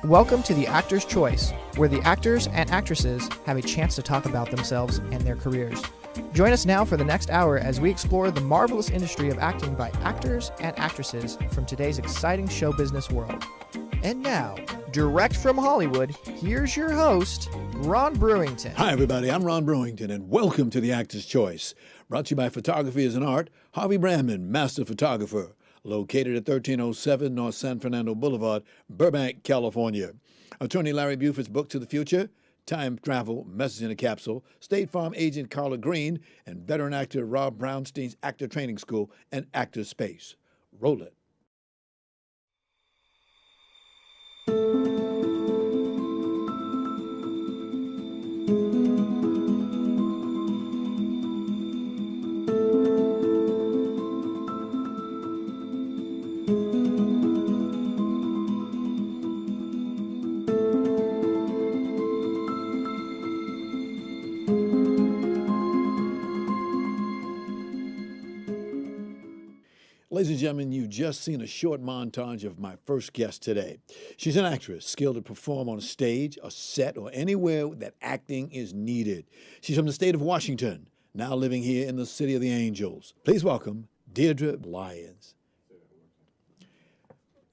Welcome to the Actor's Choice, where the actors and actresses have a chance to talk about themselves and their careers. Join us now for the next hour as we explore the marvelous industry of acting by actors and actresses from today's exciting show business world. And now, direct from Hollywood, here's your host, Ron Brewington. Hi, everybody. I'm Ron Brewington, and welcome to the Actor's Choice. Brought to you by Photography is an Art, Harvey Brandman, Master Photographer. Located at 1307 North San Fernando Boulevard, Burbank, California. Attorney Larry Buford's book To the Future, Time Travel, Message in a Capsule, State Farm agent Carla Green, and veteran actor Rob Brownstein's Actor Training School and Actor Space. Roll it. Ladies and gentlemen, you've just seen a short montage of my first guest today. She's an actress, skilled to perform on a stage, a set, or anywhere that acting is needed. She's from the state of Washington, now living here in the City of the Angels. Please welcome Deirdre Lyons.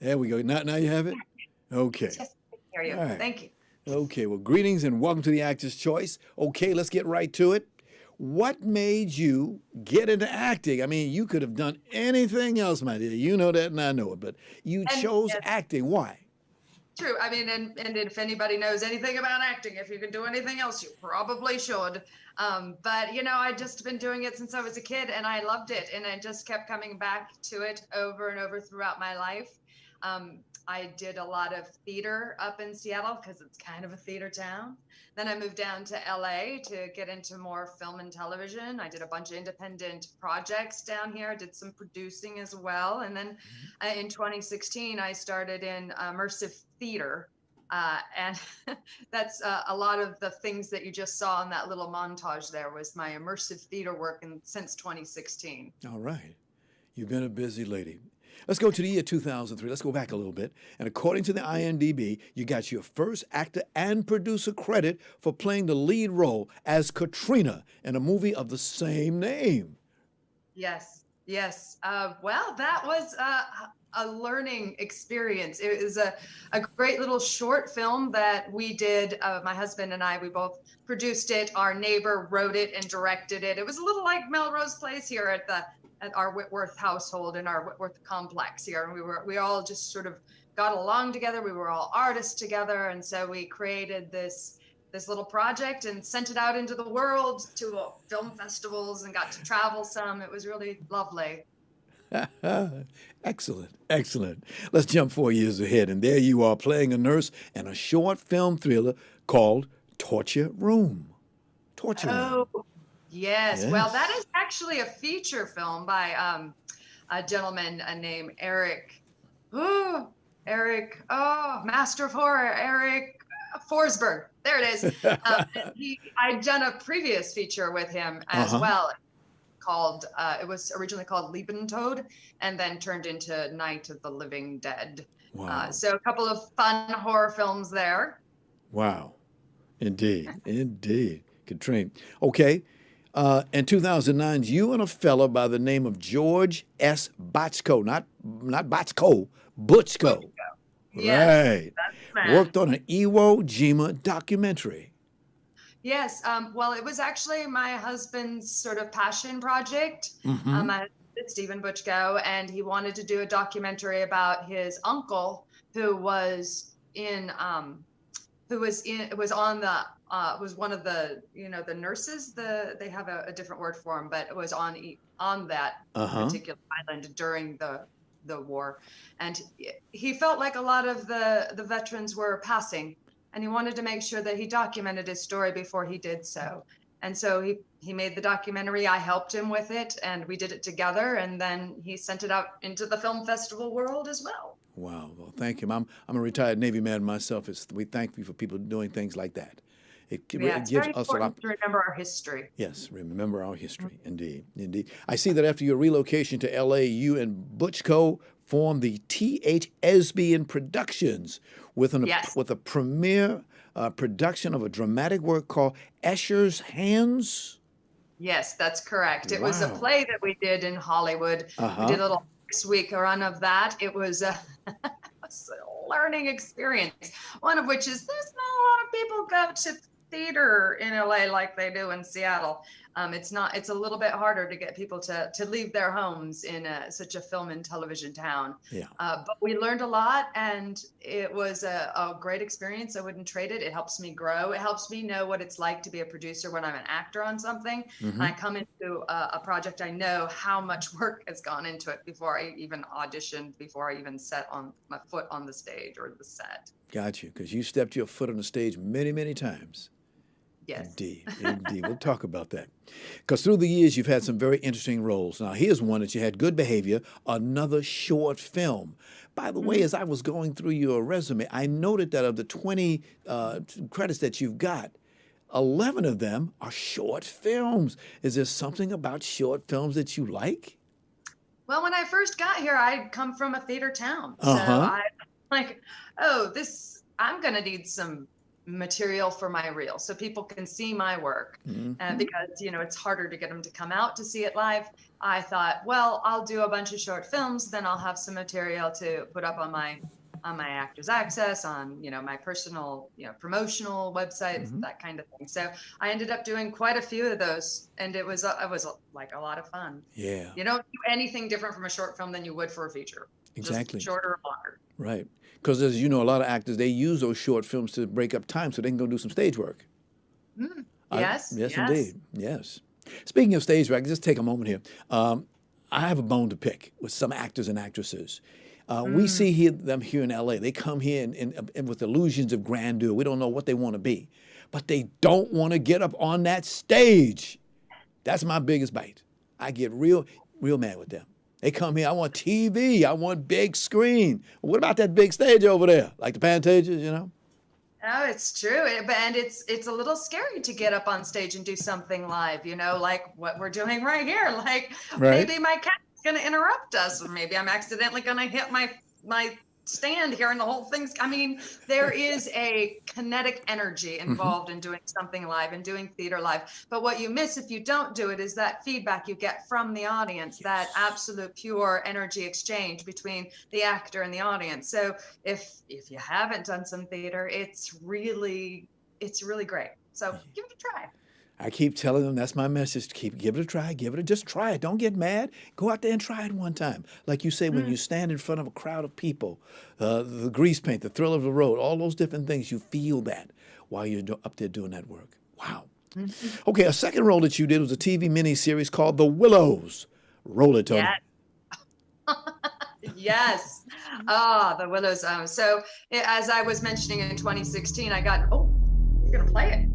There we go. Now you have it? Okay. Yes, I hear you. All right. Thank you. Okay, well, greetings and welcome to the Actor's Choice. Okay, let's get right to it. What made you get into acting? I mean, you could have done anything else, my dear. You know that and I know it, but you chose acting. Why? True. I mean, and if anybody knows anything about acting, if you can do anything else, you probably should. But, you know, I'd just been doing it since I was a kid and I loved it. And I just kept coming back to it over and over throughout my life. I did a lot of theater up in Seattle because it's kind of a theater town. Then I moved down to LA to get into more film and television. I did a bunch of independent projects down here. I did some producing as well. And then in 2016, I started in immersive theater. And that's a lot of the things that you just saw in that little montage there was my immersive theater work since 2016. All right. You've been a busy lady. Let's go to the year 2003. Let's go back a little bit. And according to the IMDb, you got your first actor and producer credit for playing the lead role as Katrina in a movie of the same name. Yes. Well, that was a learning experience. It was a great little short film that we did. My husband and I, we both produced it. Our neighbor wrote it and directed it. It was a little like Melrose Place here at our Whitworth household in our Whitworth complex here. And we all just sort of got along together. We were all artists together. And so we created this little project and sent it out into the world to film festivals and got to travel some. It was really lovely. Excellent. Let's jump 4 years ahead. And there you are playing a nurse in a short film thriller called Torture Room. Yes. Well, that is actually a feature film by a gentleman named Eric, Master of Horror, Eric Forsberg. There it is. I'd done a previous feature with him as well, called, it was originally called Liebentod, and then turned into Night of the Living Dead. Wow. So a couple of fun horror films there. Wow. Indeed. Katrina. Okay. In 2009, you and a fellow by the name of George S. Botchko, not Botchko, Butchko. Yes, right. Worked on an Iwo Jima documentary. Yes. Well, it was actually my husband's sort of passion project. My husband, Stephen Butchko, and he wanted to do a documentary about his uncle who was was one of the, the nurses, they have a different word for him, but it was on that particular island during the war. And he felt like a lot of the veterans were passing, and he wanted to make sure that he documented his story before he did so. And so he made the documentary. I helped him with it, and we did it together. And then he sent it out into the film festival world as well. Wow. Well, thank you. I'm a retired Navy man myself. We thank you for people doing things like that. It gives very us a lot important to remember our history. Yes, remember our history. Indeed. I see that after your relocation to L.A., you and Butchko formed the T.H. Esbian Productions with Yes. with a premiere production of a dramatic work called Escher's Hands. Yes, that's correct. It was a Wow. play that we did in Hollywood. We did a little 6-week run of that. It was a learning experience, one of which is there's not a lot of people go to theater in LA like they do in Seattle. It's a little bit harder to get people to leave their homes in such a film and television town. Yeah. But we learned a lot, and it was a great experience. I wouldn't trade it. It helps me grow. It helps me know what it's like to be a producer when I'm an actor on something. And I come into a project, I know how much work has gone into it before I even auditioned, before I even set on my foot on the stage or the set. Got you, because you stepped your foot on the stage many, many times. Yes. Indeed, indeed. We'll talk about that. Because through the years, you've had some very interesting roles. Now, here's one that you had, Good Behavior, another short film. By the way, as I was going through your resume, I noted that of the 20 credits that you've got, 11 of them are short films. Is there something about short films that you like? Well, when I first got here, I'd come from a theater town. So Uh-huh. I like, I'm going to need some material for my reel so people can see my work. Because, it's harder to get them to come out to see it live. I thought, well, I'll do a bunch of short films, then I'll have some material to put up on my Actors Access, on, my personal, promotional websites, that kind of thing. So I ended up doing quite a few of those, and it was like a lot of fun. Yeah. You don't do anything different from a short film than you would for a feature. Exactly. Just shorter or longer. Right. Because as you know, a lot of actors, they use those short films to break up time so they can go do some stage work. Yes. Yes, indeed. Yes. Speaking of stage work, just take a moment here. I have a bone to pick with some actors and actresses. We see them here in LA. They come here and with illusions of grandeur. We don't know what they want to be, but they don't want to get up on that stage. That's my biggest bite. I get real mad with them. They come here, I want TV, I want big screen. What about that big stage over there? Like the Pantages, No, it's true. And it's a little scary to get up on stage and do something live, like what we're doing right here. Like maybe my cat's going to interrupt us, or maybe I'm accidentally going to hit my stand here and the whole thing's, there is a kinetic energy involved in doing something live and doing theater live. But what you miss if you don't do it is that feedback you get from the audience, that absolute pure energy exchange between the actor and the audience. So if you haven't done some theater, it's really great. So give it a try. I keep telling them that's my message. Give it a try. Just try it. Don't get mad. Go out there and try it one time. Like you say, when you stand in front of a crowd of people, the grease paint, the thrill of the road, all those different things, you feel that while you're up there doing that work. Wow. Okay, a second role that you did was a TV miniseries called The Willows. Roll it, Tony. Yes. The Willows. So as I was mentioning in 2016, I got, you're going to play it.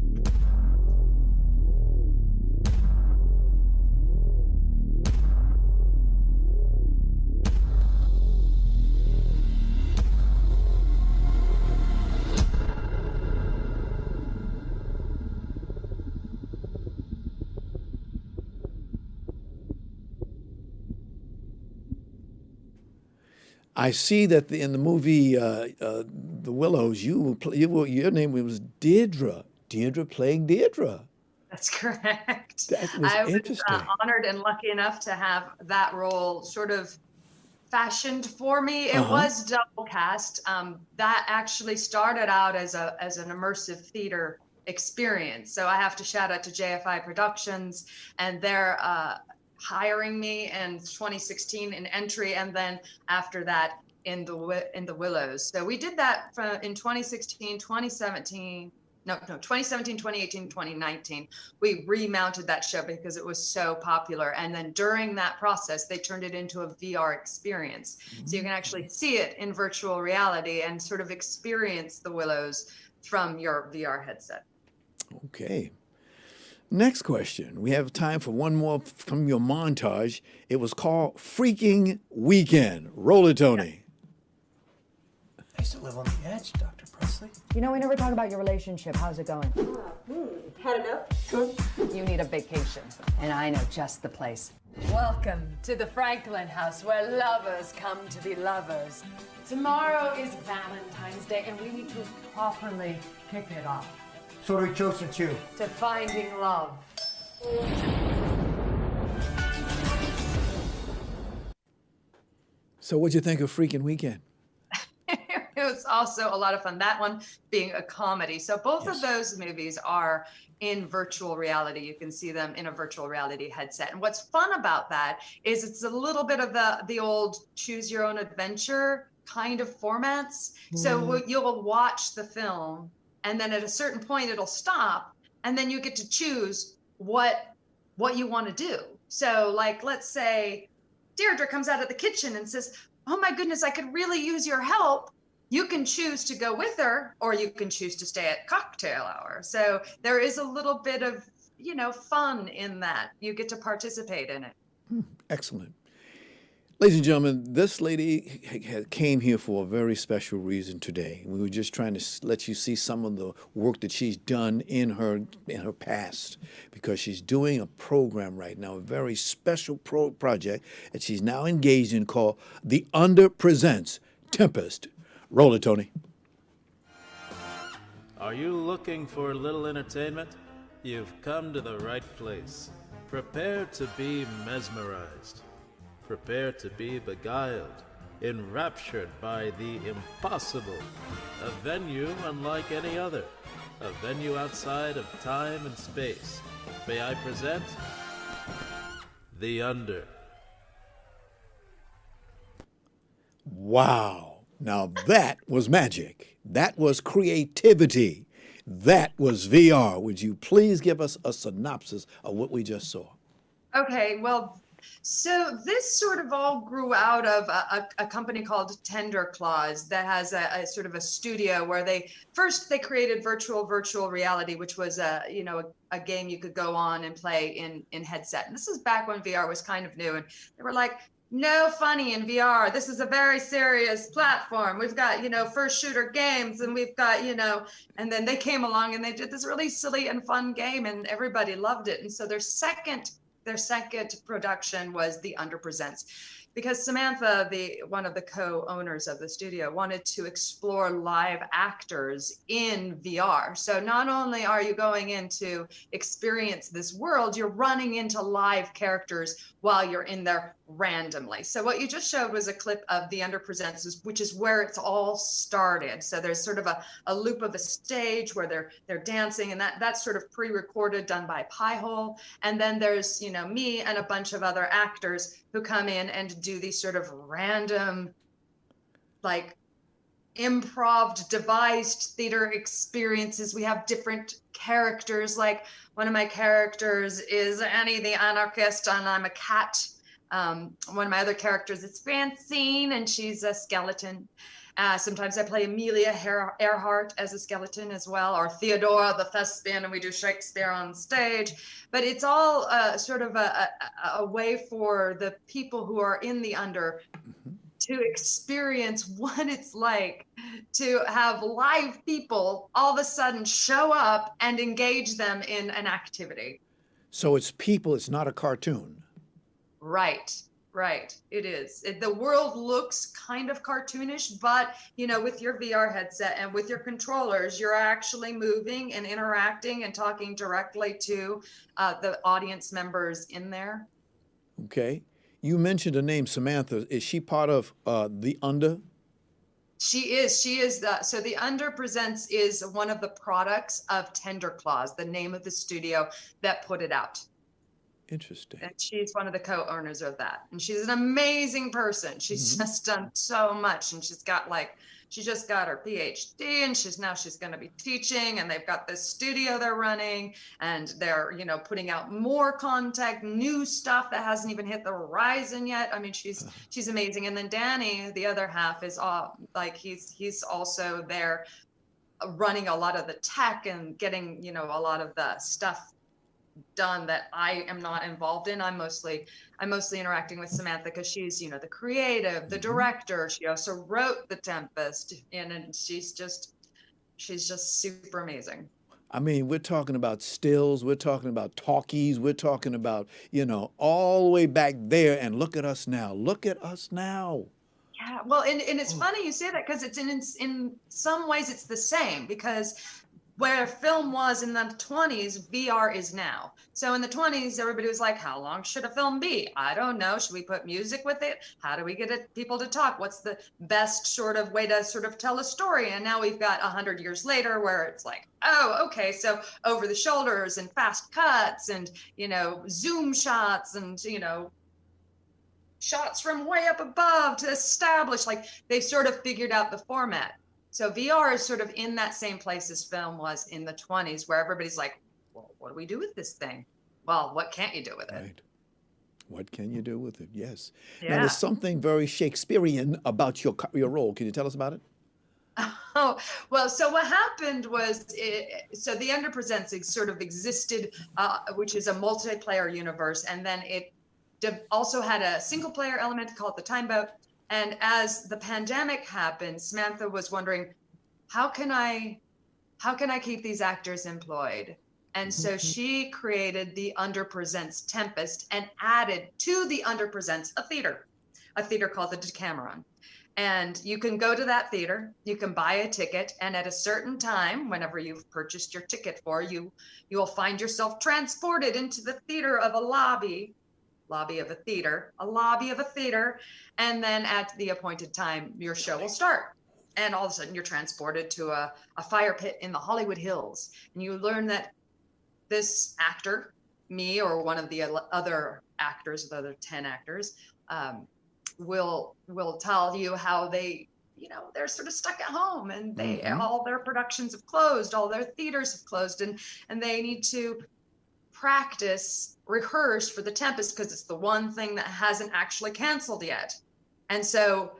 I see that in the movie The Willows, your name was Deirdre. Deirdre playing Deirdre. That's correct. That was I was interesting. honored and lucky enough to have that role sort of fashioned for me. It was double cast. That actually started out as an immersive theater experience. So I have to shout out to JFI Productions, and they're hiring me in 2016 in Entry, and then after that in the Willows. So we did that in 2016, 2017. No, 2017, 2018, 2019. We remounted that show because it was so popular. And then during that process, they turned it into a VR experience. So you can actually see it in virtual reality and sort of experience the Willows from your VR headset. Okay. Next question. We have time for one more from your montage. It was called Freaking Weekend. Roll it, Tony. I used to live on the edge, Dr. Presley. We never talk about your relationship. How's it going? Had enough? You need a vacation, and I know just the place. Welcome to the Franklin house where lovers come to be lovers. Tomorrow is Valentine's Day and we need to properly kick it off. So what are we chosen to? To finding love. So what'd you think of Freaking Weekend? It was also a lot of fun. That one being a comedy. So both of those movies are in virtual reality. You can see them in a virtual reality headset. And what's fun about that is it's a little bit of the old choose your own adventure kind of formats. So you'll watch the film and then at a certain point it'll stop and then you get to choose what you want to do. So like, let's say Deirdre comes out of the kitchen and says, oh my goodness, I could really use your help. You can choose to go with her or you can choose to stay at cocktail hour. So there is a little bit of, fun in that. You get to participate in it. Excellent. Ladies and gentlemen, this lady came here for a very special reason today. We were just trying to let you see some of the work that she's done in her past, because she's doing a program right now, a very special project that she's now engaged in called The Under Presents Tempest. Roll it, Tony. Are you looking for a little entertainment? You've come to the right place. Prepare to be mesmerized. Prepare to be beguiled, enraptured by the impossible. A venue unlike any other. A venue outside of time and space. May I present The Under. Wow. Now that was magic. That was creativity. That was VR. Would you please give us a synopsis of what we just saw? Okay, well, so this sort of all grew out of a company called Tender Claws that has a sort of a studio where they created virtual reality, which was a game you could go on and play in headset. And this is back when VR was kind of new, and they were like, no funny in VR. This is a very serious platform. We've got, first shooter games and we've got, and then they came along and they did this really silly and fun game and everybody loved it. And so their second production was The Under Presents, because Samantha, one of the co-owners of the studio, wanted to explore live actors in VR. So not only are you going in to experience this world, you're running into live characters while you're in there randomly. So what you just showed was a clip of The Under Presents, which is where it's all started. So there's sort of a loop of a stage where they're dancing, and that's sort of pre-recorded, done by Piehole. And then there's, me and a bunch of other actors who come in and do these sort of random, like, improv devised theater experiences. We have different characters. Like, one of my characters is Annie the anarchist and I'm a cat. One of my other characters is Francine and she's a skeleton. Sometimes I play Amelia Earhart as a skeleton as well, or Theodora the thespian, and we do Shakespeare on stage. But it's all sort of a way for the people who are in the under to experience what it's like to have live people all of a sudden show up and engage them in an activity. So it's people, it's not a cartoon. Right. It is. The world looks kind of cartoonish, but, with your VR headset and with your controllers, you're actually moving and interacting and talking directly to the audience members in there. Okay. You mentioned the name Samantha. Is she part of The Under? She is. So The Under Presents is one of the products of Tender Claws, the name of the studio that put it out. Interesting. And she's one of the co-owners of that. And she's an amazing person. She's just done so much. And she's just got her PhD, and she's going to be teaching, and they've got this studio they're running, and they're, putting out more content, new stuff that hasn't even hit the horizon yet. I mean, she's amazing. And then Danny, the other half, is he's also there running a lot of the tech and getting, a lot of the stuff done that I am not involved in. I'm mostly interacting with Samantha because she's, the creative, the director. She also wrote The Tempest, and she's just super amazing. I mean, we're talking about stills, we're talking about talkies, we're talking about, all the way back there. And look at us now. Look at us now. Yeah, well, and it's funny you say that because it's in some ways it's the same, because where film was in the 20s, VR is now. So in the 20s, everybody was like, how long should a film be? I don't know. Should we put music with it? How do we get people to talk? What's the best sort of way to sort of tell a story? And now we've got 100 years later where it's like, oh, okay, so over the shoulders and fast cuts and, zoom shots and, shots from way up above to establish, like they've sort of figured out the format. So VR is sort of in that same place as film was in the 20s, where everybody's like, well, what do we do with this thing? Well, what can't you do with it? Right. What can you do with it? Yes. Yeah. Now, there's something very Shakespearean about your role. Can you tell us about it? Oh, well, so what happened was, so the Underpresents sort of existed, which is a multiplayer universe. And then it also had a single player element called the Time Boat. And as the pandemic happened, Samantha was wondering, how can I keep these actors employed? And so she created the Underpresents Tempest and added to the Underpresents a theater called the Decameron. And you can go to that theater, you can buy a ticket, and at a certain time, whenever you've purchased your ticket you'll find yourself transported into the theater of a lobby of a theater, and then at the appointed time, your show will start. And all of a sudden, you're transported to a fire pit in the Hollywood Hills, and you learn that this actor, me or one of the other actors, the other 10 actors, will tell you how they, they're sort of stuck at home, and they all their productions have closed, all their theaters have closed, and they need to rehearse for the Tempest because it's the one thing that hasn't actually canceled yet. And so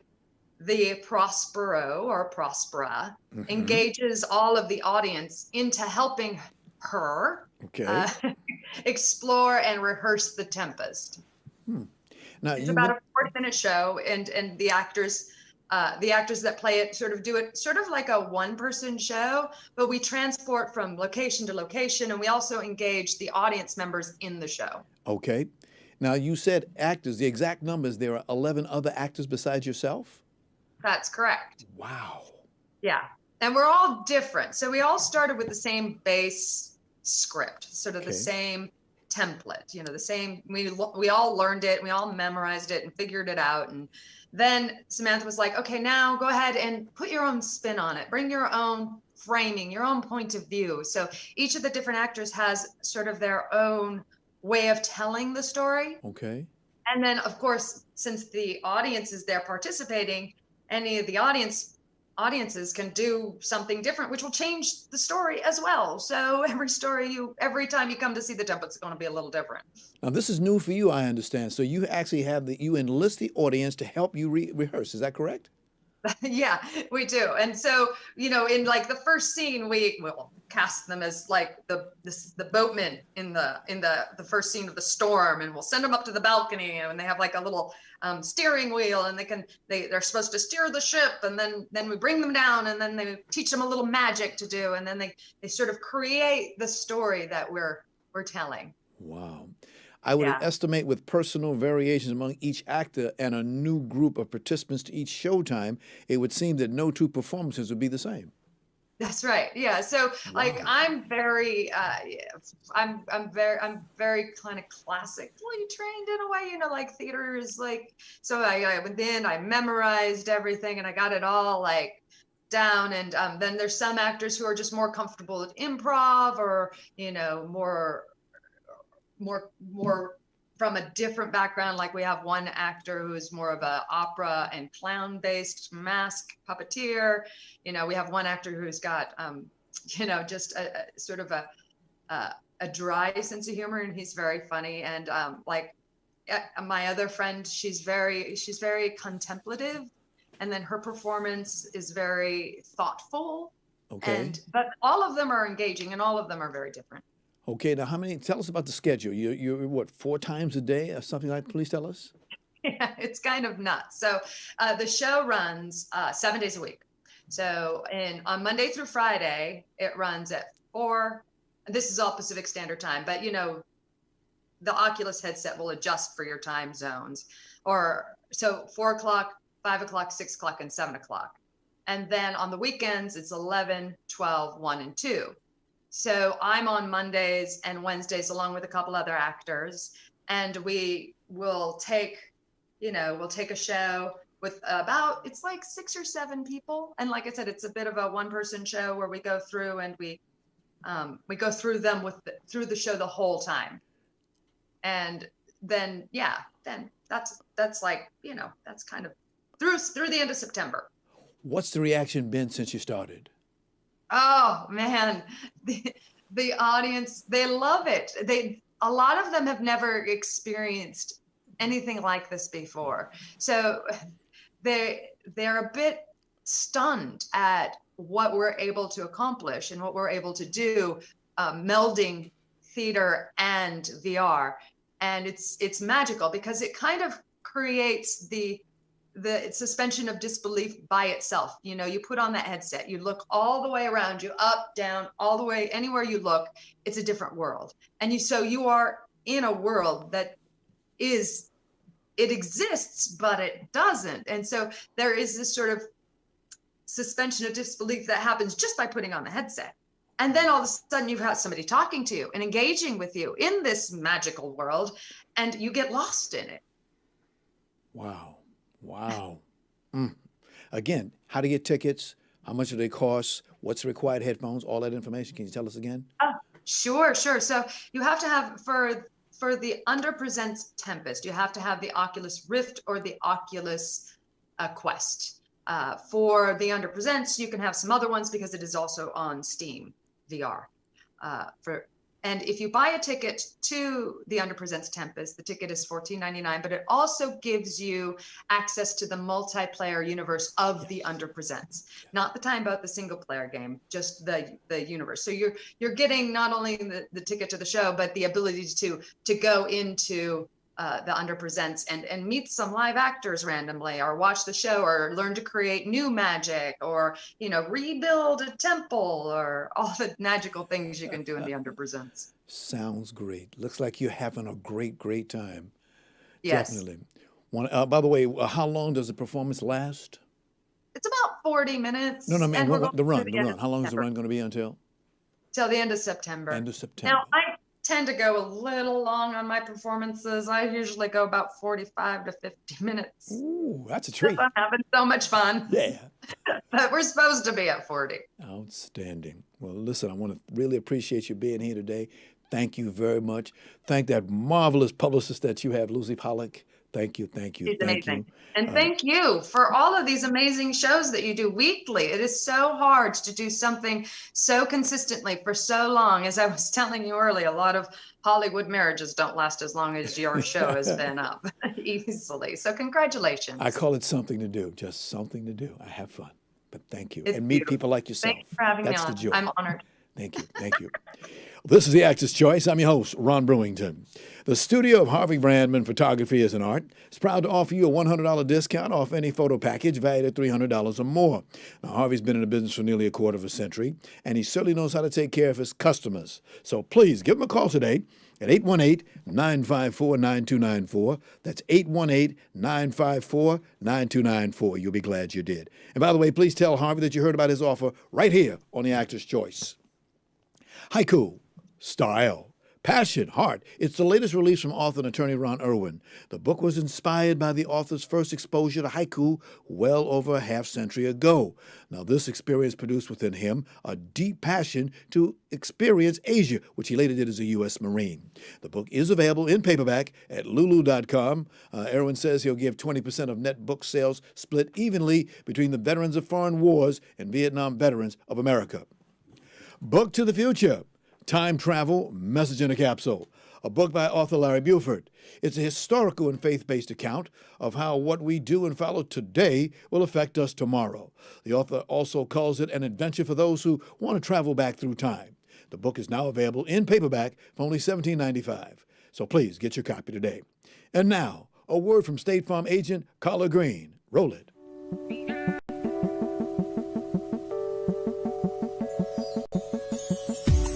the Prospero or Prospera engages all of the audience into helping her explore and rehearse the Tempest. Now, it's about a 40-minute show, and the actors that play it sort of do it sort of like a one-person show, but we transport from location to location, and we also engage the audience members in the show. Okay. Now, you said actors, the exact numbers, there are 11 other actors besides yourself? That's correct. Wow. Yeah. And we're all different. So we all started with the same base script, sort of the same template, the same, we all learned it, we all memorized it and figured it out. And then Samantha was like, okay, now go ahead and put your own spin on it. Bring your own framing, your own point of view. So each of the different actors has sort of their own way of telling the story. Okay. And then, of course, since the audience is there participating, any of the audiences can do something different, which will change the story as well. So every time you come to see the Tempest, it's going to be a little different. Now, this is new for you, I understand. So you actually you enlist the audience to help you rehearse. Is that correct? Yeah, we do. And so, in like the first scene, we will cast them as like the boatmen in the first scene of the storm, and we'll send them up to the balcony, and they have like a little steering wheel, and they're supposed to steer the ship, and then we bring them down, and then they teach them a little magic to do, and then they sort of create the story that we're telling. Wow. I would estimate with personal variations among each actor and a new group of participants to each showtime, it would seem that no two performances would be the same. That's right. Yeah. So like I'm very I'm very kind of classically trained in a way, like theater is like, so I went in, I memorized everything and I got it all like down. And then there's some actors who are just more comfortable with improv or, more from a different background. Like we have one actor who is more of a opera and clown based mask puppeteer. We have one actor who's got, just a sort of a dry sense of humor, and he's very funny. And my other friend, she's very contemplative, and then her performance is very thoughtful. Okay. But all of them are engaging, and all of them are very different. Okay, now tell us about the schedule. You're what, 4 times a day or something like that? Please tell us. Yeah, it's kind of nuts. So the show runs 7 days a week. So on Monday through Friday, it runs at 4, This is all Pacific Standard Time, but the Oculus headset will adjust for your time zones. Or so 4 o'clock, 5 o'clock, 6 o'clock, and 7 o'clock. And then on the weekends, it's 11, 12, 1, and 2. So I'm on Mondays and Wednesdays along with a couple other actors. And we will take a show with it's like 6 or 7 people. And like I said, it's a bit of a one-person show where we go through and we go through them through the show the whole time. And then, then that's like, that's kind of through the end of September. What's the reaction been since you started? Oh man, the audience, they love it. A lot of them have never experienced anything like this before. So they're a bit stunned at what we're able to accomplish and what we're able to do, melding theater and VR. And it's magical because it kind of creates the suspension of disbelief by itself. You put on that headset, you look all the way around you, up, down, all the way, anywhere you look, it's a different world. And so you are in a world that it exists, but it doesn't. And so there is this sort of suspension of disbelief that happens just by putting on the headset. And then all of a sudden you've got somebody talking to you and engaging with you in this magical world, and you get lost in it. Wow. Again, how to get tickets, how much do they cost, what's the required headphones, all that information. Can you tell us again? Sure. So you have to have, for the Underpresents Tempest, you have to have the Oculus Rift or the Oculus Quest. For the Underpresents, you can have some other ones because it is also on Steam VR. And if you buy a ticket to the Underpresents Tempest, the ticket is $14.99, but it also gives you access to the multiplayer universe of the Underpresents. Not the Time Boat, the single player game, just the universe. So you're getting not only the ticket to the show, but the ability to go into the Underpresents and meet some live actors randomly, or watch the show, or learn to create new magic, or rebuild a temple, or all the magical things you can do in the Underpresents. Sounds great. Looks like you're having a great time. Yes. Definitely. By the way, how long does the performance last? It's about 40 minutes. No, man, the run. How long is the September. run going to be until? Till the end of September. End of September. Now, I tend to go a little long on my performances. I usually go about 45 to 50 minutes. Ooh, that's a treat. I'm having so much fun. Yeah. But we're supposed to be at 40. Outstanding. Well, listen, I want to really appreciate you being here today. Thank you very much. Thank that marvelous publicist that you have, Lucy Pollock. Thank you. It's amazing. And thank you for all of these amazing shows that you do weekly. It is so hard to do something so consistently for so long. As I was telling you earlier, a lot of Hollywood marriages don't last as long as your show has been up easily. So congratulations. I call it something to do, just something to do. I have fun. But thank you. It's And meet beautiful. people like yourself. Thanks for having That's me on. the joy. I'm honored. Thank you. This is The Actor's Choice. I'm your host, Ron Brewington. The studio of Harvey Brandman Photography is an Art is proud to offer you a $100 discount off any photo package valued at $300 or more. Now, Harvey's been in the business for nearly a quarter of a century, and he certainly knows how to take care of his customers. So please give him a call today at 818-954-9294. That's 818-954-9294. You'll be glad you did. And by the way, please tell Harvey that you heard about his offer right here on The Actor's Choice. Haiku, style, passion, heart. It's the latest release from author and attorney Ron Irwin. The book was inspired by the author's first exposure to haiku well over a half-century ago. Now, this experience produced within him a deep passion to experience Asia, which he later did as a U.S. Marine. The book is available in paperback at lulu.com. Irwin says he'll give 20% of net book sales split evenly between the veterans of foreign wars and Vietnam veterans of America. Book to the Future, Time Travel, Message in a Capsule, a book by author Larry Buford. It's a historical and faith-based account of how what we do and follow today will affect us tomorrow. The author also calls it an adventure for those who want to travel back through time. The book is now available in paperback for only $17.95. So please get your copy today. And now, a word from State Farm agent Carla Green. Roll it.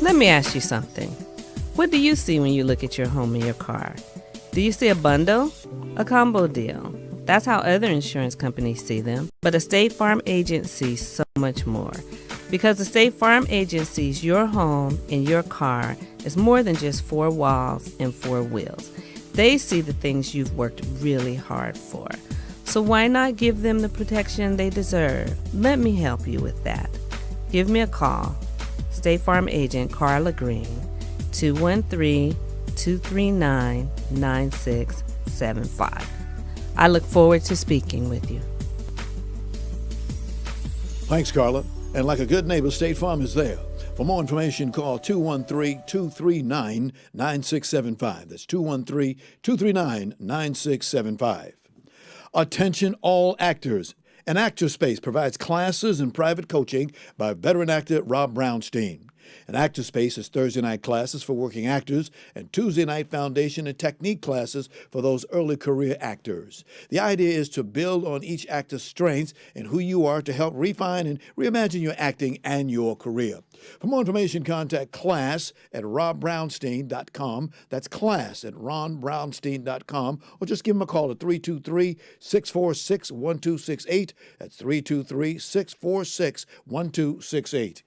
Let me ask you something. What do you see when you look at your home and your car? Do you see a bundle? A combo deal? That's how other insurance companies see them. But a State Farm agent sees so much more. Because the State Farm agent sees your home and your car as more than just four walls and four wheels. They see the things you've worked really hard for. So why not give them the protection they deserve? Let me help you with that. Give me a call. State Farm agent Carla Green, 213-239-9675. I look forward to speaking with you. Thanks, Carla. And like a good neighbor, State Farm is there. For more information, call 213-239-9675. That's 213-239-9675. Attention all actors. An Actor Space provides classes and private coaching by veteran actor Rob Brownstein. An Actor Space is Thursday night classes for working actors and Tuesday night foundation and technique classes for those early career actors. The idea is to build on each actor's strengths and who you are to help refine and reimagine your acting and your career. For more information, contact class@robbrownstein.com. That's class@ronbrownstein.com, or just give him a call at 323-646-1268. That's 323-646-1268.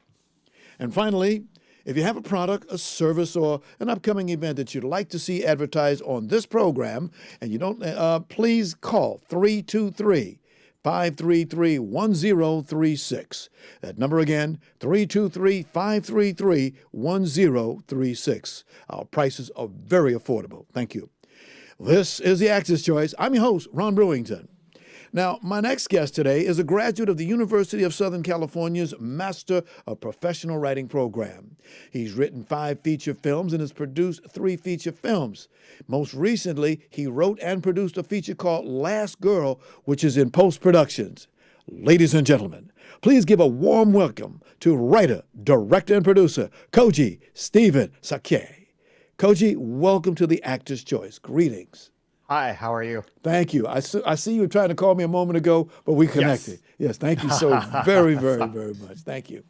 And finally, if you have a product, a service, or an upcoming event that you'd like to see advertised on this program, and you don't, please call 323-533-1036. That number again, 323-533-1036. Our prices are very affordable. Thank you. This is the Actor's Choice. I'm your host, Ron Brewington. Now, my next guest today is a graduate of the University of Southern California's Master of Professional Writing program. He's written 5 feature films and has produced 3 feature films. Most recently, he wrote and produced a feature called Last Girl, which is in post-productions. Ladies and gentlemen, please give a warm welcome to writer, director, and producer, Koji Stephen Sakai. Koji, welcome to the Actor's Choice. Greetings. Hi, how are you? Thank you. I see you were trying to call me a moment ago, but we connected. Yes, thank you so very, very, very much. Thank you.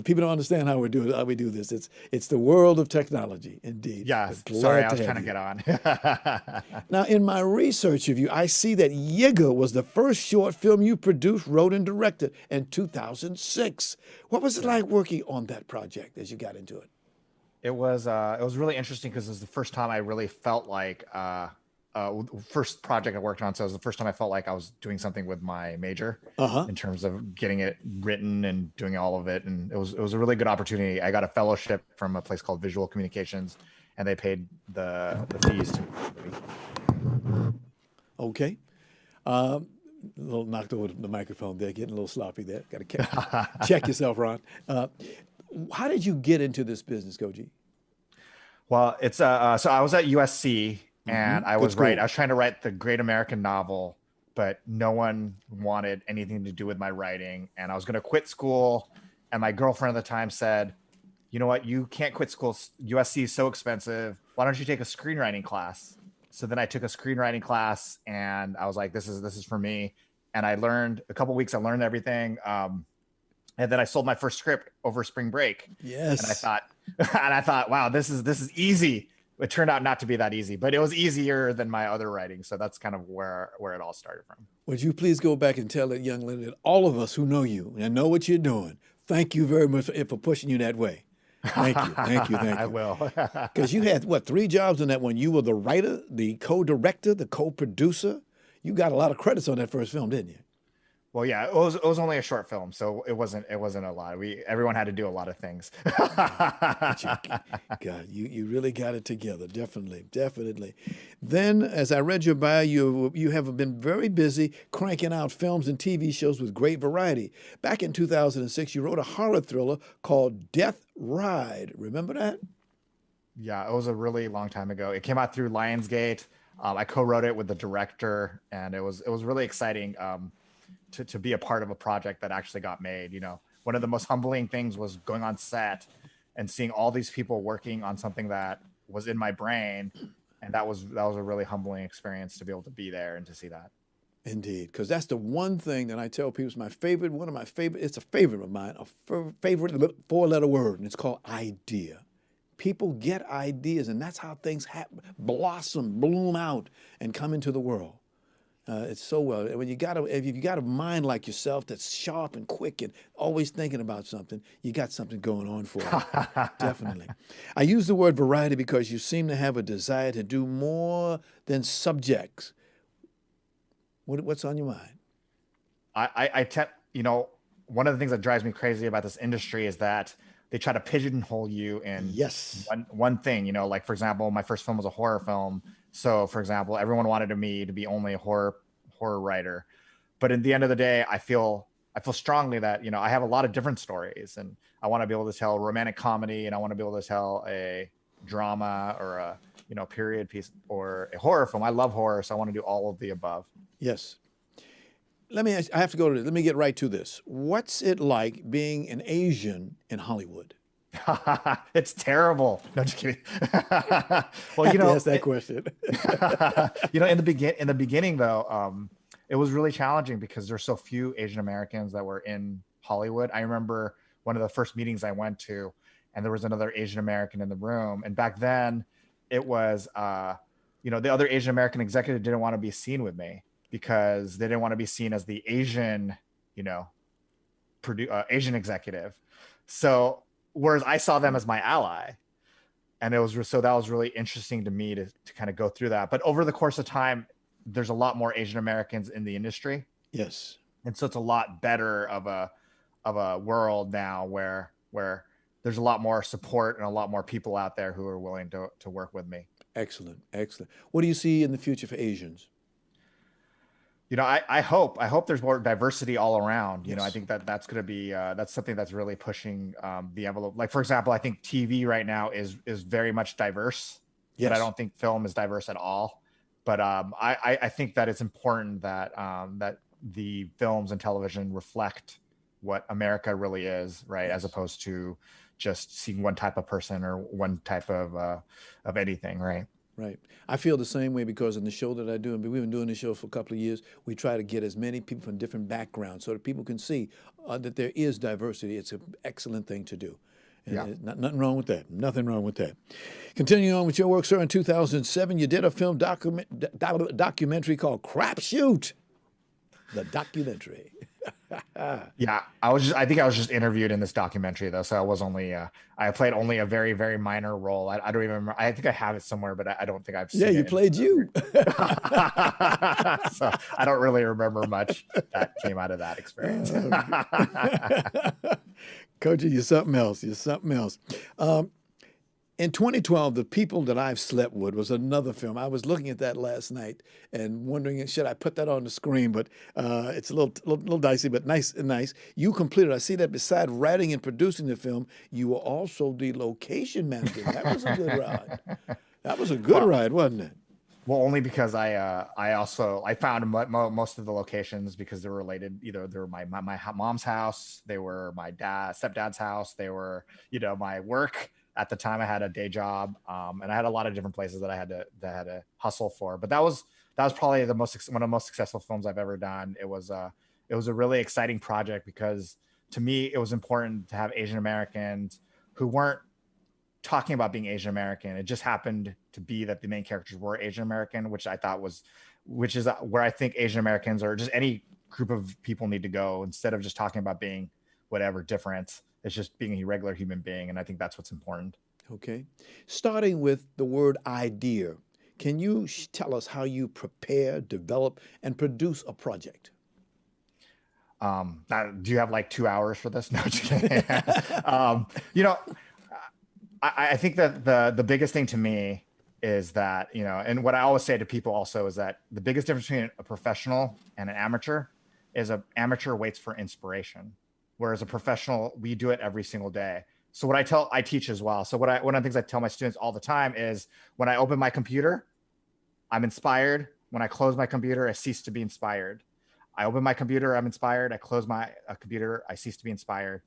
People don't understand how we do this. It's the world of technology, indeed. Yeah, sorry, I was trying to get on. Now, in my research of you, I see that Yigga was the first short film you produced, wrote, and directed in 2006. What was it like working on that project as you got into it? It was really interesting because it was the first time I really felt like first project I worked on. So it was the first time I felt like I was doing something with my major in terms of getting it written and doing all of it. And it was a really good opportunity. I got a fellowship from a place called Visual Communications, and they paid the fees to me. Okay. A little knocked over the microphone there, getting a little sloppy there. Got to check yourself, Ron. How did you get into this business, Koji? Well, it's so I was at USC. And I was trying to write the great American novel, but no one wanted anything to do with my writing. And I was going to quit school. And my girlfriend at the time said, you know what, you can't quit school. USC is so expensive. Why don't you take a screenwriting class? So then I took a screenwriting class and I was like, this is for me. And I learned a couple of weeks. I learned everything. And then I sold my first script over spring break. Yes. And I thought, wow, this is easy. It turned out not to be that easy, but it was easier than my other writing. So that's kind of where it all started from. Would you please go back and tell that young lady that all of us who know you and know what you're doing, thank you very much for pushing you that way. Thank you. I will. Because you had, 3 jobs on that one? You were the writer, the co-director, the co-producer. You got a lot of credits on that first film, didn't you? Well, yeah, it was only a short film, so it wasn't a lot. Everyone had to do a lot of things. God, you really got it together. Definitely. Then, as I read your bio, you have been very busy cranking out films and TV shows with great variety. Back in 2006, you wrote a horror thriller called Death Ride. Remember that? Yeah, it was a really long time ago. It came out through Lionsgate. I co-wrote it with the director, and it was really exciting. To be a part of a project that actually got made. You know, one of the most humbling things was going on set and seeing all these people working on something that was in my brain. And that was a really humbling experience to be able to be there and to see that. Indeed, because that's the one thing that I tell people is my favorite, it's a favorite of mine, a favorite 4-letter word, and it's called idea. People get ideas, and that's how things blossom, bloom out, and come into the world. It's so well. When if you got a mind like yourself that's sharp and quick and always thinking about something, you got something going on for you. Definitely. I use the word variety because you seem to have a desire to do more than subjects. What's on your mind? I tend, one of the things that drives me crazy about this industry is that they try to pigeonhole you in one thing. Like, for example, my first film was a horror film. So, for example, everyone wanted me to be only a horror writer. But at the end of the day, I feel strongly that, I have a lot of different stories, and I want to be able to tell a romantic comedy, and I want to be able to tell a drama or a, period piece or a horror film. I love horror, so I want to do all of the above. Yes. Let me get right to this. What's it like being an Asian in Hollywood? It's terrible. No, just kidding. Well, ask that question. In the beginning though, it was really challenging because there's so few Asian Americans that were in Hollywood. I remember one of the first meetings I went to, and there was another Asian American in the room. And back then, it was, the other Asian American executive didn't want to be seen with me because they didn't want to be seen as the Asian, Asian executive. So, whereas I saw them as my ally, and that was really interesting to me to kind of go through that. But over the course of time, there's a lot more Asian Americans in the industry. Yes. And so it's a lot better of a world now where there's a lot more support and a lot more people out there who are willing to work with me. Excellent. What do you see in the future for Asians? I hope there's more diversity all around. Yes. I think that's going to be, that's something that's really pushing the envelope. Like, for example, I think TV right now is very much diverse, but I don't think film is diverse at all. But I think that it's important that that the films and television reflect what America really is, right? Yes. As opposed to just seeing one type of person or one type of anything, right? Right. I feel the same way because in the show that I do, and we've been doing this show for a couple of years, we try to get as many people from different backgrounds so that people can see that there is diversity. It's an excellent thing to do. And nothing wrong with that. Nothing wrong with that. Continuing on with your work, sir, in 2007, you did a film documentary called Crapshoot, the documentary. Yeah, I think I was just interviewed in this documentary though, so I was only I played only a very, very minor role. I don't even remember. I think I have it somewhere, but I don't think I've seen it. Yeah, you played you. So I don't really remember much that came out of that experience. Koji, you're something else. In 2012, The People That I've Slept With was another film. I was looking at that last night and wondering, should I put that on the screen? But it's a little dicey, but nice. You completed. I see that beside writing and producing the film, you were also the location manager. That was a good ride. That was a good ride, wasn't it? Well, only because I found most of the locations because they're related. Either they were my mom's house, they were my stepdad's house, they were my work. At the time, I had a day job, and I had a lot of different places that I had to hustle for. But that was probably one of the most successful films I've ever done. It was a really exciting project because to me, it was important to have Asian Americans who weren't talking about being Asian American. It just happened to be that the main characters were Asian American, which is where I think Asian Americans or just any group of people need to go instead of just talking about being whatever different. It's just being a regular human being, and I think that's what's important. Okay. Starting with the word idea, can you tell us how you prepare, develop, and produce a project? Do you have like 2 hours for this? No, just kidding. I think that the biggest thing to me is that, and what I always say to people also is that the biggest difference between a professional and an amateur is an amateur waits for inspiration. Whereas a professional, we do it every single day. So what I teach as well. So one of the things I tell my students all the time is when I open my computer, I'm inspired. When I close my computer, I cease to be inspired. I open my computer, I'm inspired. I close my computer, I cease to be inspired.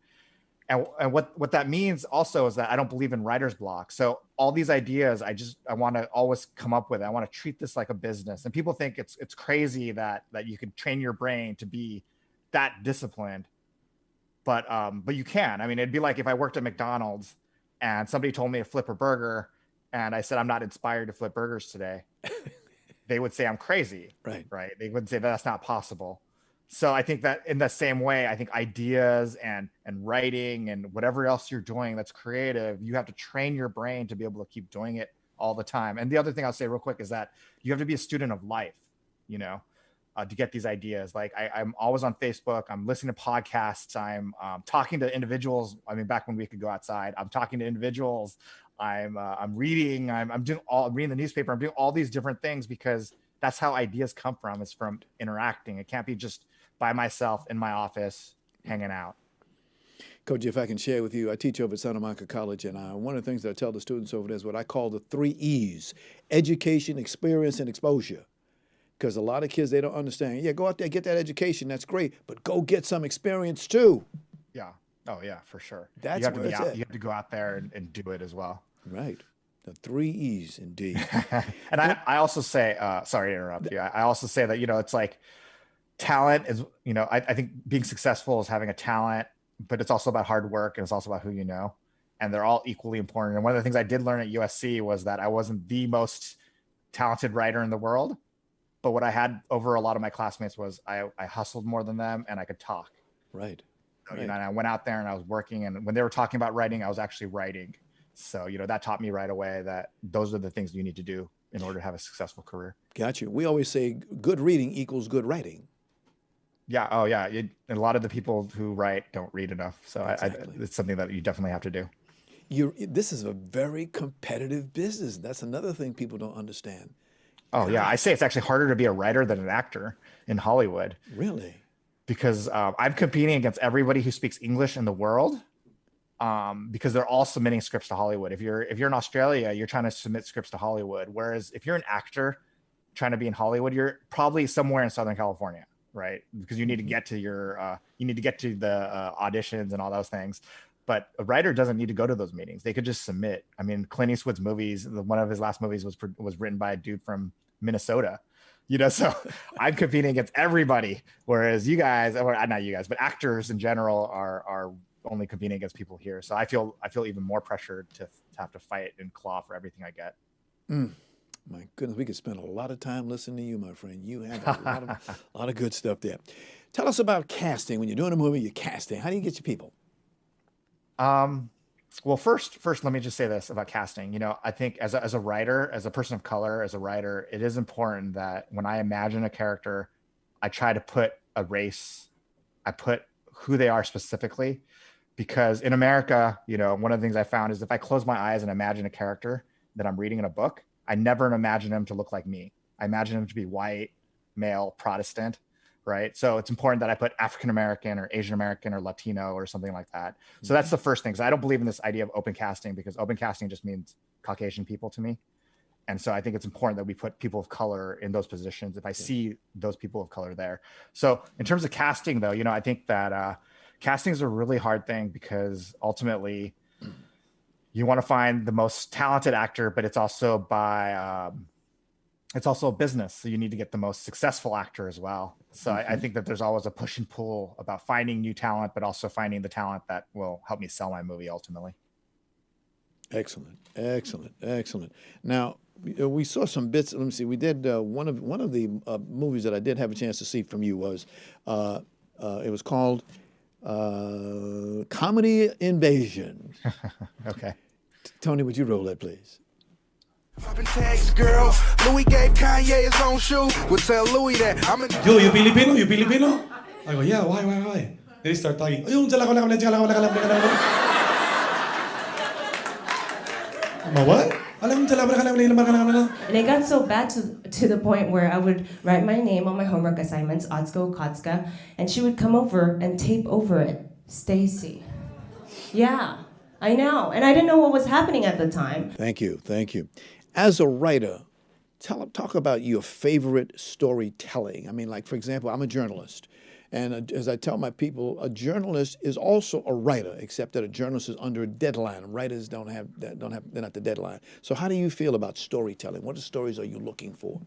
And what that means also is that I don't believe in writer's block. So all these ideas, I want to always come up with. I want to treat this like a business. And people think it's crazy that you can train your brain to be that disciplined. But you can. I mean, it'd be like if I worked at McDonald's and somebody told me to flip a burger, and I said, I'm not inspired to flip burgers today, they would say I'm crazy. Right. They would say that's not possible. So I think that in the same way, I think ideas and writing and whatever else you're doing that's creative, you have to train your brain to be able to keep doing it all the time. And the other thing I'll say real quick is that you have to be a student of life, to get these ideas. Like I'm always on Facebook. I'm listening to podcasts. I'm talking to individuals. I mean, back when we could go outside, I'm talking to individuals. I'm reading. I'm reading the newspaper. I'm doing all these different things because that's how ideas come from. It's from interacting. It can't be just by myself in my office hanging out. Koji, if I can share with you, I teach over at Santa Monica College, and one of the things that I tell the students over there is what I call the 3 E's: education, experience, and exposure. Because a lot of kids, they don't understand. Yeah, go out there, get that education. That's great. But go get some experience too. Yeah. Oh, yeah, for sure. That's you have where to it's be out, at. you have to go out there and do it as well. Right. The 3 E's, indeed. And I also say, sorry to interrupt you. I also say that, it's like talent is, I think being successful is having a talent, but it's also about hard work, and it's also about who you know. And they're all equally important. And one of the things I did learn at USC was that I wasn't the most talented writer in the world. But what I had over a lot of my classmates was I hustled more than them, and I could talk. Right. So, and I went out there and I was working, and when they were talking about writing, I was actually writing. So, that taught me right away that those are the things you need to do in order to have a successful career. Got you. We always say good reading equals good writing. Yeah. Oh, yeah. And a lot of the people who write don't read enough. So Exactly. It's something that you definitely have to do. This is a very competitive business. That's another thing people don't understand. Oh, yeah. I say it's actually harder to be a writer than an actor in Hollywood. Really? Because I'm competing against everybody who speaks English in the world, because they're all submitting scripts to Hollywood. If you're in Australia, you're trying to submit scripts to Hollywood. Whereas if you're an actor trying to be in Hollywood, you're probably somewhere in Southern California, right? Because you need to get to the auditions and all those things. But a writer doesn't need to go to those meetings. They could just submit. I mean, Clint Eastwood's movies, one of his last movies was written by a dude from Minnesota, so I'm competing against everybody. Whereas you guys, or not you guys, but actors in general are only competing against people here. So I feel even more pressured to have to fight and claw for everything I get. My goodness, we could spend a lot of time listening to you, my friend. You have a lot of good stuff there. Tell us about casting. When you're doing a movie, you're casting. How do you get your people? Well, first, let me just say this about casting. I think as a writer, as a person of color, as a writer, it is important that when I imagine a character, I try to put a race, I put who they are specifically, because in America, one of the things I found is if I close my eyes and imagine a character that I'm reading in a book, I never imagine him to look like me. I imagine him to be white, male, Protestant. Right. So it's important that I put African-American or Asian-American or Latino or something like that. So that's the first thing. Because I don't believe in this idea of open casting, because open casting just means Caucasian people to me. And so I think it's important that we put people of color in those positions if I see those people of color there. So in terms of casting, though, I think that casting is a really hard thing, because ultimately you want to find the most talented actor, but it's also it's also a business. So you need to get the most successful actor as well. So I think that there's always a push and pull about finding new talent, but also finding the talent that will help me sell my movie ultimately. Excellent. Now, we saw some bits. Let me see. We did one of the movies that I did have a chance to see from you was it was called Comedy Invasion. Okay. Tony, would you roll that, please? Popping tags, girl. Louis gave Kanye his own shoe. Would tell Louis that I'm a. Yo, you Filipino? You Filipino? I go, yeah, why? They start talking. I'm what? And it got so bad to the point where I would write my name on my homework assignments, Otsko, Kotska, and she would come over and tape over it, Stacy. Yeah, I know. And I didn't know what was happening at the time. Thank you. As a writer, talk about your favorite storytelling. I mean, like, for example, I'm a journalist. And as I tell my people, a journalist is also a writer, except that a journalist is under a deadline. Writers they're not the deadline. So how do you feel about storytelling? What stories are you looking for?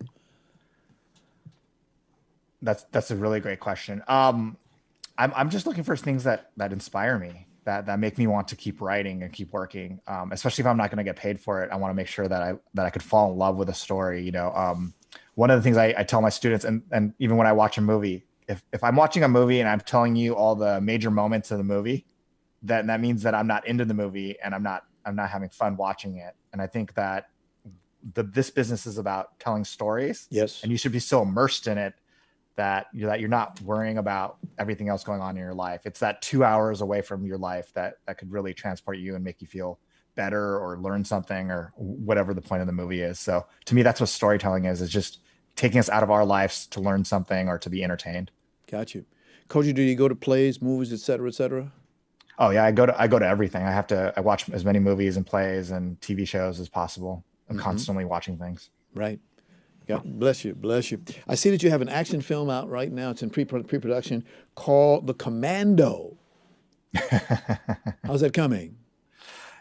That's a really great question. I'm just looking for things that inspire me. that make me want to keep writing and keep working. Especially if I'm not going to get paid for it, I want to make sure that I could fall in love with a story. You know, one of the things I tell my students, and even when I watch a movie, if I'm watching a movie and I'm telling you all the major moments of the movie, then that means that I'm not into the movie and I'm not having fun watching it. And I think that this business is about telling stories. Yes. And you should be so immersed in it that you're not worrying about everything else going on in your life. It's that 2 hours away from your life that could really transport you and make you feel better or learn something or whatever the point of the movie is. So to me, that's what storytelling is just taking us out of our lives to learn something or to be entertained. Got you. Koji, do you go to plays, movies, et cetera, et cetera? Oh yeah, I go to everything. I watch as many movies and plays and TV shows as possible. I'm constantly watching things. Right. God bless you. Bless you. I see that you have an action film out right now. It's in pre-production called The Commando. How's that coming?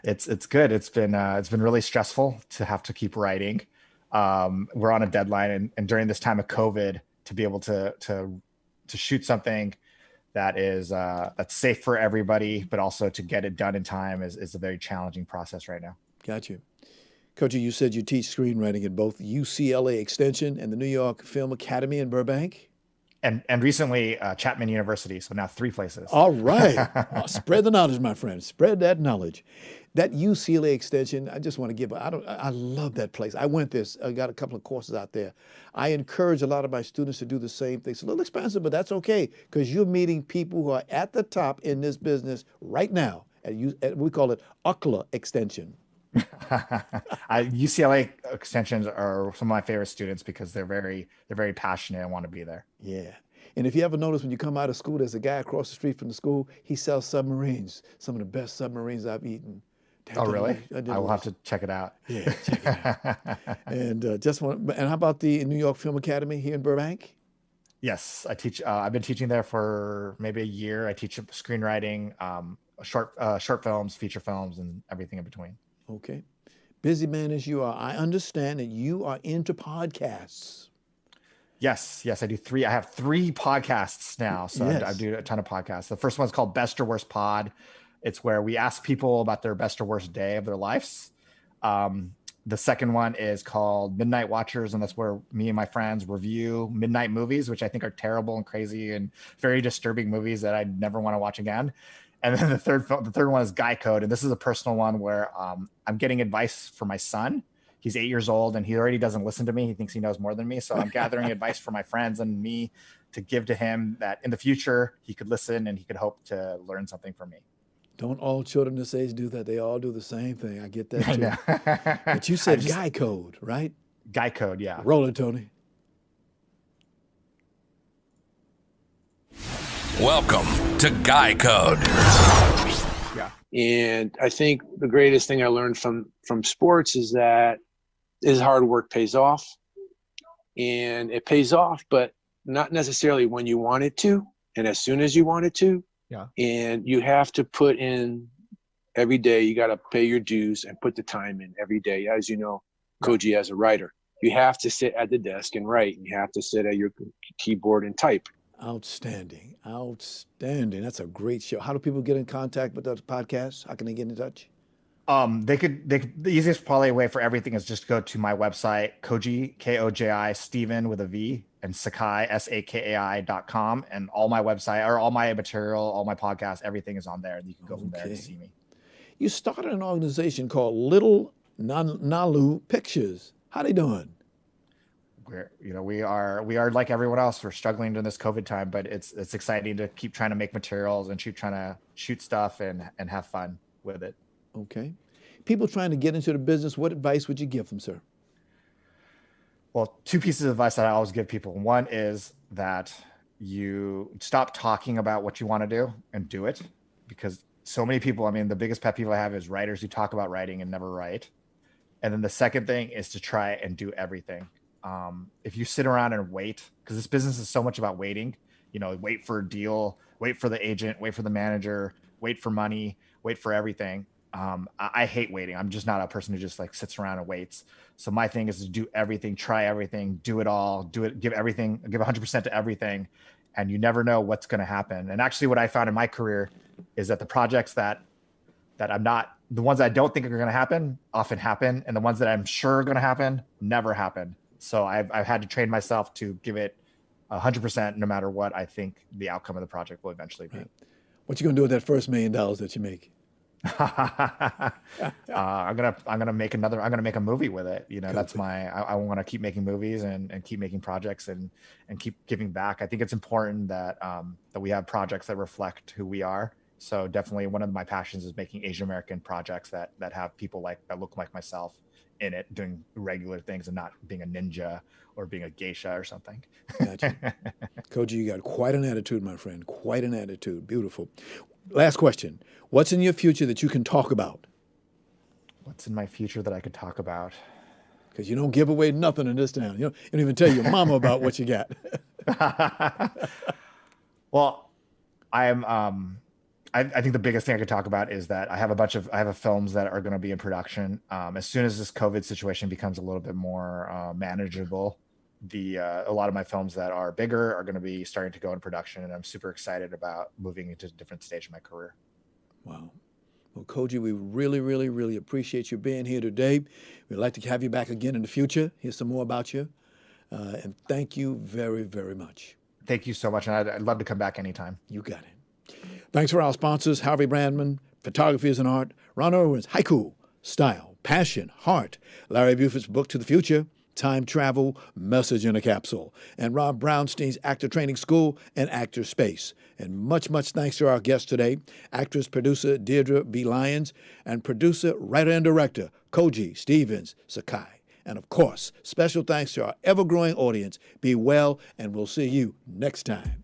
It's good. It's been really stressful to have to keep writing. We're on a deadline, and during this time of COVID, to be able to shoot something that is that's safe for everybody, but also to get it done in time is a very challenging process right now. Got you. Koji, you said you teach screenwriting at both UCLA Extension and the New York Film Academy in Burbank? And recently Chapman University, so now 3 places. All right. Spread the knowledge, my friend. Spread that knowledge. That UCLA Extension, I just want to give, I love that place. I went there. I got a couple of courses out there. I encourage a lot of my students to do the same thing. It's a little expensive, but that's okay, because you're meeting people who are at the top in this business right now. We call it UCLA Extension. UCLA extensions are some of my favorite students because they're very passionate and want to be there. Yeah. And if you ever notice when you come out of school, there's a guy across the street from the school. He sells submarines, some of the best submarines I've eaten. Oh, really? I will have to check it out. Yeah, check it out. And and how about the New York Film Academy here in Burbank? Yes, I teach. I've been teaching there for maybe a year. I teach screenwriting, short films, feature films, and everything in between. Okay. Busy man as you are, I understand that you are into podcasts. Yes, I do 3. I have 3 podcasts now. So yes. I do a ton of podcasts. The first one's called Best or Worst Pod. It's where we ask people about their best or worst day of their lives. The second one is called Midnight Watchers, and that's where me and my friends review midnight movies, which I think are terrible and crazy and very disturbing movies that I'd never want to watch again. And then the third one is Guy Code, and this is a personal one where I'm getting advice for my son. He's 8 years old, and he already doesn't listen to me. He thinks he knows more than me, so I'm gathering advice for my friends and me to give to him that in the future he could listen and he could hope to learn something from me. Don't all children this age do that? They all do the same thing. I get that too. I know. But you said Guy Code, right? Guy Code, yeah. Roll it, Tony. Welcome to Guy Code. Yeah. And I think the greatest thing I learned from sports is that hard work pays off. And it pays off, but not necessarily when you want it to and as soon as you want it to. Yeah. And you have to put in every day. You got to pay your dues and put the time in every day. As you know, Koji, as a writer, you have to sit at the desk and write, and you have to sit at your keyboard and type. Outstanding. That's a great show. How do people get in contact with those podcasts? How can they get in touch? They could the easiest probably way for everything is just go to my website, Koji, Koji, Steven with a V, and Sakai, Sakai.com, and all my website or all my material, all my podcasts, everything is on there. You can go from there to see me. You started an organization called Little Nalu Pictures. How they doing? We are like everyone else. We're struggling during this COVID time, but it's exciting to keep trying to make materials and trying to shoot stuff and have fun with it. Okay. People trying to get into the business, what advice would you give them, sir? Well, 2 pieces of advice that I always give people. One is that you stop talking about what you want to do and do it, because so many people, the biggest pet peeve I have is writers who talk about writing and never write. And then the second thing is to try and do everything. If you sit around and wait, because this business is so much about waiting, wait for a deal, wait for the agent, wait for the manager, wait for money, wait for everything. I hate waiting. I'm just not a person who just sits around and waits. So my thing is to do everything, try everything, do it all, give 100% to everything. And you never know what's going to happen. And actually what I found in my career, is that the projects that I'm not, the ones that I don't think are going to happen often happen, and the ones that I'm sure are going to happen never happen. So I've had to train myself to give it 100% no matter what I think the outcome of the project will eventually be. Right. What you going to do with that first $1 million that you make? I'm gonna make a movie with it. You know, that's I want to keep making movies and keep making projects and keep giving back. I think it's important that that we have projects that reflect who we are. So definitely one of my passions is making Asian American projects that have people that look like myself in it, doing regular things and not being a ninja or being a geisha or something. Gotcha. Koji, you got quite an attitude, my friend. Quite an attitude. Beautiful. Last question. What's in your future that you can talk about? What's in my future that I could talk about? Because you don't give away nothing in this town. You don't even tell your mama about what you got. Well, I think the biggest thing I could talk about is that I have films that are going to be in production. As soon as this COVID situation becomes a little bit more manageable, a lot of my films that are bigger are going to be starting to go in production, and I'm super excited about moving into a different stage of my career. Wow. Well, Koji, we really, really, really appreciate you being here today. We'd like to have you back again in the future, hear some more about you. And thank you very, very much. Thank you so much. And I'd love to come back anytime. You got it. Thanks for our sponsors, Harvey Brandman, Photography is an Art, Ron Irwin's Haiku, Style, Passion, Heart, Larry Buford's Book to the Future, Time Travel, Message in a Capsule, and Rob Brownstein's Actor Training School and Actor Space. And much, much thanks to our guests today, actress, producer Deirdre B. Lyons, and producer, writer, and director Koji Stevens Sakai. And of course, special thanks to our ever-growing audience. Be well, and we'll see you next time.